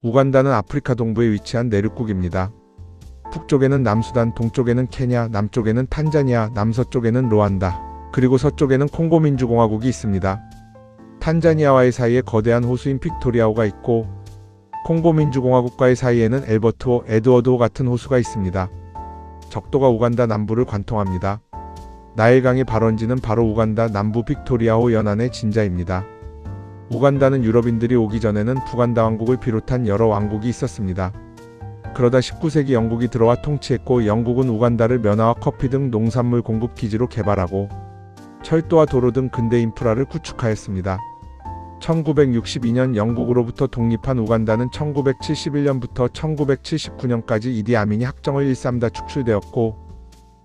우간다는 아프리카 동부에 위치한 내륙국입니다. 북쪽에는 남수단, 동쪽에는 케냐, 남쪽에는 탄자니아, 남서쪽에는 루안다, 그리고 서쪽에는 콩고 민주공화국이 있습니다. 탄자니아와의 사이에 거대한 호수인 빅토리아호가 있고 콩고 민주공화국과의 사이에는 엘버트호, 에드워드호 같은 호수가 있습니다. 적도가 우간다 남부를 관통합니다. 나일강의 발원지는 바로 우간다 남부 빅토리아호 연안의 진자입니다. 우간다는 유럽인들이 오기 전에는 부간다 왕국을 비롯한 여러 왕국이 있었습니다. 그러다 19세기 영국이 들어와 통치했고 영국은 우간다를 면화와 커피 등 농산물 공급 기지로 개발하고 철도와 도로 등 근대 인프라를 구축하였습니다. 1962년 영국으로부터 독립한 우간다는 1971년부터 1979년까지 이디 아민이 학정을 일삼다 축출되었고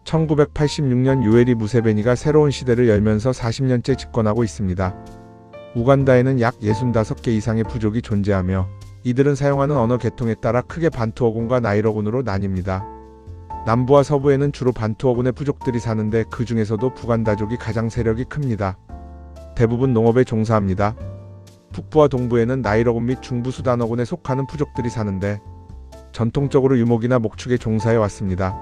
1986년 요웨리 무세베니가 새로운 시대를 열면서 40년째 집권하고 있습니다. 우간다에는 약 65개 이상의 부족이 존재하며 이들은 사용하는 언어 계통에 따라 크게 반투어군과 나이러군으로 나뉩니다. 남부와 서부에는 주로 반투어군의 부족들이 사는데 그 중에서도 부간다족이 가장 세력이 큽니다. 대부분 농업에 종사합니다. 북부와 동부에는 나이러군 및 중부수단어군에 속하는 부족들이 사는데 전통적으로 유목이나 목축에 종사해 왔습니다.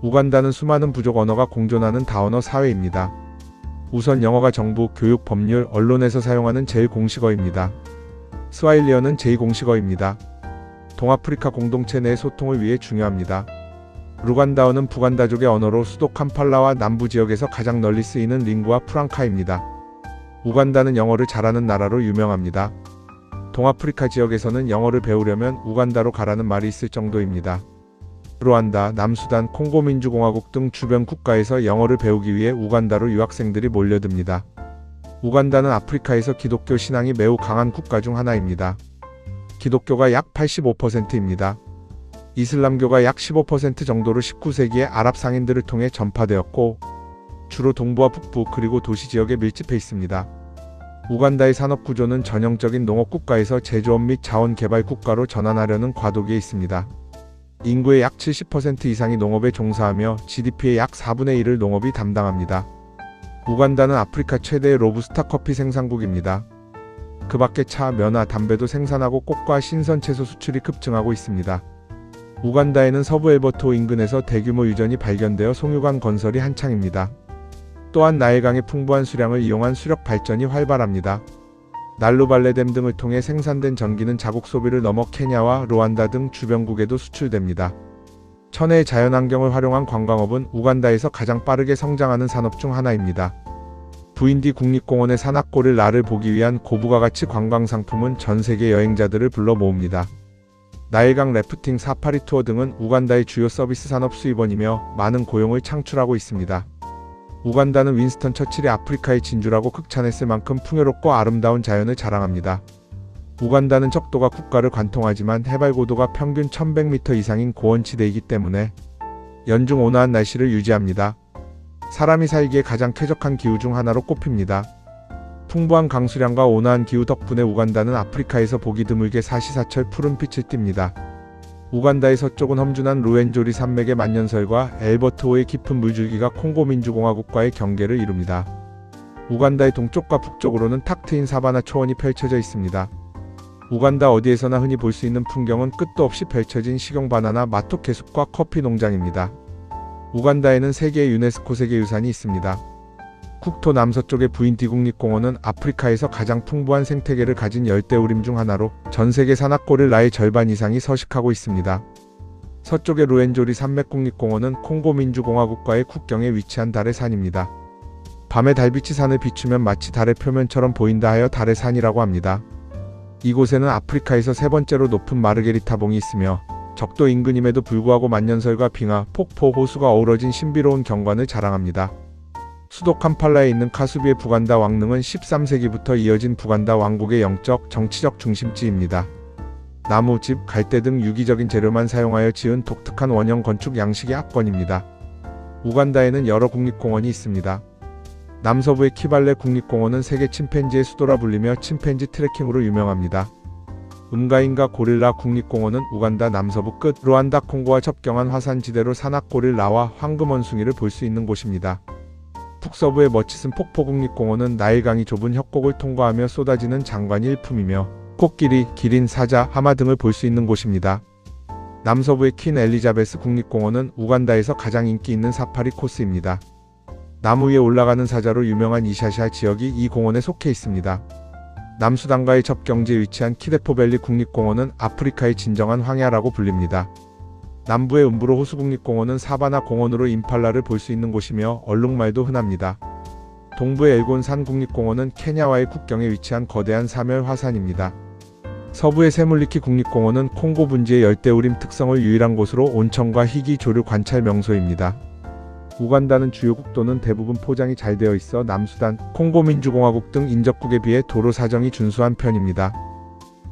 우간다는 수많은 부족 언어가 공존하는 다언어 사회입니다. 우선 영어가 정부, 교육, 법률, 언론에서 사용하는 제1공식어입니다. 스와힐리어는 제2공식어입니다. 동아프리카 공동체 내 소통을 위해 중요합니다. 루간다어는 부간다족의 언어로 수도 캄팔라와 남부 지역에서 가장 널리 쓰이는 링구아 프랑카입니다. 우간다는 영어를 잘하는 나라로 유명합니다. 동아프리카 지역에서는 영어를 배우려면 우간다로 가라는 말이 있을 정도입니다. 루안다, 남수단, 콩고 민주공화국 등 주변 국가에서 영어를 배우기 위해 우간다로 유학생들이 몰려듭니다. 우간다는 아프리카에서 기독교 신앙이 매우 강한 국가 중 하나입니다. 기독교가 약 85%입니다. 이슬람교가 약 15% 정도로 19세기에 아랍 상인들을 통해 전파되었고 주로 동부와 북부 그리고 도시 지역에 밀집해 있습니다. 우간다의 산업 구조는 전형적인 농업 국가에서 제조업 및 자원 개발 국가로 전환하려는 과도기에 있습니다. 인구의 약 70% 이상이 농업에 종사하며 GDP의 약 4분의 1을 농업이 담당합니다. 우간다는 아프리카 최대의 로부스타 커피 생산국입니다. 그 밖에 차, 면화, 담배도 생산하고 꽃과 신선 채소 수출이 급증하고 있습니다. 우간다에는 서부 엘버트호 인근에서 대규모 유전이 발견되어 송유관 건설이 한창입니다. 또한 나일강의 풍부한 수량을 이용한 수력 발전이 활발합니다. 날루발레댐 등을 통해 생산된 전기는 자국 소비를 넘어 케냐와 루안다 등 주변국에도 수출됩니다. 천혜의 자연환경을 활용한 관광업은 우간다에서 가장 빠르게 성장하는 산업 중 하나입니다. 부인디 국립공원의 산악고릴라를 보기 위한 고부가 가치 관광상품은 전세계 여행자들을 불러 모읍니다. 나일강 래프팅, 사파리 투어 등은 우간다의 주요 서비스 산업 수입원이며 많은 고용을 창출하고 있습니다. 우간다는 윈스턴 처칠이 아프리카의 진주라고 극찬했을 만큼 풍요롭고 아름다운 자연을 자랑합니다. 우간다는 적도가 국가를 관통하지만 해발 고도가 평균 1100m 이상인 고원지대이기 때문에 연중 온화한 날씨를 유지합니다. 사람이 살기에 가장 쾌적한 기후 중 하나로 꼽힙니다. 풍부한 강수량과 온화한 기후 덕분에 우간다는 아프리카에서 보기 드물게 사시사철 푸른 빛을 띱니다. 우간다의 서쪽은 험준한 루엔조리 산맥의 만년설과 엘버트호의 깊은 물줄기가 콩고 민주공화국과의 경계를 이룹니다. 우간다의 동쪽과 북쪽으로는 탁 트인 사바나 초원이 펼쳐져 있습니다. 우간다 어디에서나 흔히 볼 수 있는 풍경은 끝도 없이 펼쳐진 식용바나나, 마토케 숲과 커피 농장입니다. 우간다에는 3개의 유네스코 세계유산이 있습니다. 국토 남서쪽의 부인디 국립공원은 아프리카에서 가장 풍부한 생태계를 가진 열대우림 중 하나로 전세계 산악고릴라의 절반 이상이 서식하고 있습니다. 서쪽의 루엔조리 산맥국립공원은 콩고 민주공화국과의 국경에 위치한 달의 산입니다. 밤에 달빛이 산을 비추면 마치 달의 표면처럼 보인다 하여 달의 산이라고 합니다. 이곳에는 아프리카에서 세 번째로 높은 마르게리타 봉이 있으며 적도 인근임에도 불구하고 만년설과 빙하, 폭포, 호수가 어우러진 신비로운 경관을 자랑합니다. 수도 캄팔라에 있는 카수비의 부간다 왕릉은 13세기부터 이어진 부간다 왕국의 영적, 정치적 중심지입니다. 나무, 집, 갈대 등 유기적인 재료만 사용하여 지은 독특한 원형 건축 양식의 압권입니다. 우간다에는 여러 국립공원이 있습니다. 남서부의 키발레 국립공원은 세계 침팬지의 수도라 불리며 침팬지 트레킹으로 유명합니다. 음가인가 고릴라 국립공원은 우간다 남서부 끝 루안다 콩고와 접경한 화산지대로 산악고릴라와 황금원숭이를 볼 수 있는 곳입니다. 북서부의 머치슨 폭포국립공원은 나일강이 좁은 협곡을 통과하며 쏟아지는 장관이 일품이며 코끼리, 기린, 사자, 하마 등을 볼 수 있는 곳입니다. 남서부의 퀸 엘리자베스 국립공원은 우간다에서 가장 인기 있는 사파리 코스입니다. 나무 위에 올라가는 사자로 유명한 이샤샤 지역이 이 공원에 속해 있습니다. 남수단과의 접경지에 위치한 키데포밸리 국립공원은 아프리카의 진정한 황야라고 불립니다. 남부의 음브로 호수국립공원은 사바나 공원으로 임팔라를 볼 수 있는 곳이며 얼룩말도 흔합니다. 동부의 엘곤산 국립공원은 케냐와의 국경에 위치한 거대한 사멸 화산입니다. 서부의 세물리키 국립공원은 콩고 분지의 열대우림 특성을 유일한 곳으로 온천과 희귀 조류 관찰 명소입니다. 우간다는 주요 국도는 대부분 포장이 잘 되어 있어 남수단, 콩고 민주공화국 등 인접국에 비해 도로 사정이 준수한 편입니다.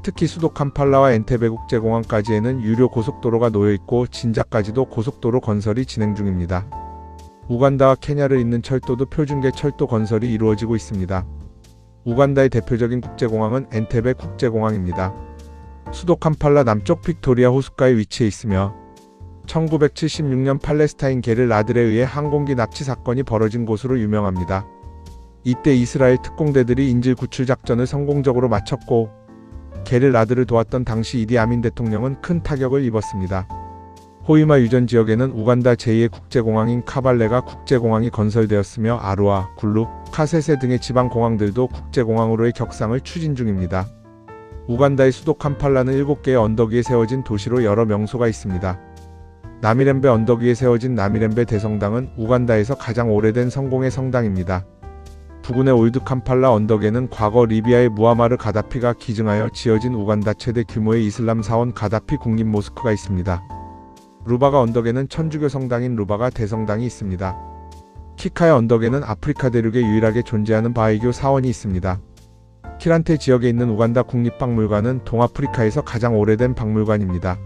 특히 수도 캄팔라와 엔테베 국제공항까지에는 유료 고속도로가 놓여 있고 진작까지도 고속도로 건설이 진행 중입니다. 우간다와 케냐를 잇는 철도도 표준계 철도 건설이 이루어지고 있습니다. 우간다의 대표적인 국제공항은 엔테베 국제공항입니다. 수도 캄팔라 남쪽 빅토리아 호숫가에 위치해 있으며 1976년 팔레스타인 게릴 아들에 의해 항공기 납치 사건이 벌어진 곳으로 유명합니다. 이때 이스라엘 특공대들이 인질 구출 작전을 성공적으로 마쳤고 게릴 아들을 도왔던 당시 이디 아민 대통령은 큰 타격을 입었습니다. 호이마 유전 지역에는 우간다 제2의 국제공항인 카발레가 국제공항이 건설되었으며 아루아, 굴루, 카세세 등의 지방공항들도 국제공항으로의 격상을 추진 중입니다. 우간다의 수도 캄팔라는 7개의 언덕 위에 세워진 도시로 여러 명소가 있습니다. 나미렘베 언덕 위에 세워진 나미렘베 대성당은 우간다에서 가장 오래된 성공의 성당입니다. 부근의 올드 캄팔라 언덕에는 과거 리비아의 무아마르 가다피가 기증하여 지어진 우간다 최대 규모의 이슬람 사원 가다피 국립 모스크가 있습니다. 루바가 언덕에는 천주교 성당인 루바가 대성당이 있습니다. 키카야 언덕에는 아프리카 대륙에 유일하게 존재하는 바하이교 사원이 있습니다. 키란테 지역에 있는 우간다 국립박물관은 동아프리카에서 가장 오래된 박물관입니다.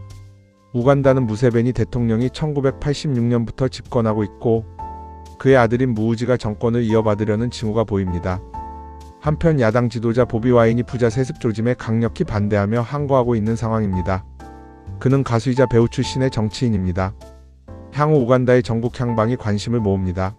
우간다는 무세베니 대통령이 1986년부터 집권하고 있고 그의 아들인 무우지가 정권을 이어받으려는 징후가 보입니다. 한편 야당 지도자 보비 와인이 부자 세습 조짐에 강력히 반대하며 항거하고 있는 상황입니다. 그는 가수이자 배우 출신의 정치인입니다. 향후 우간다의 전국 향방이 관심을 모읍니다.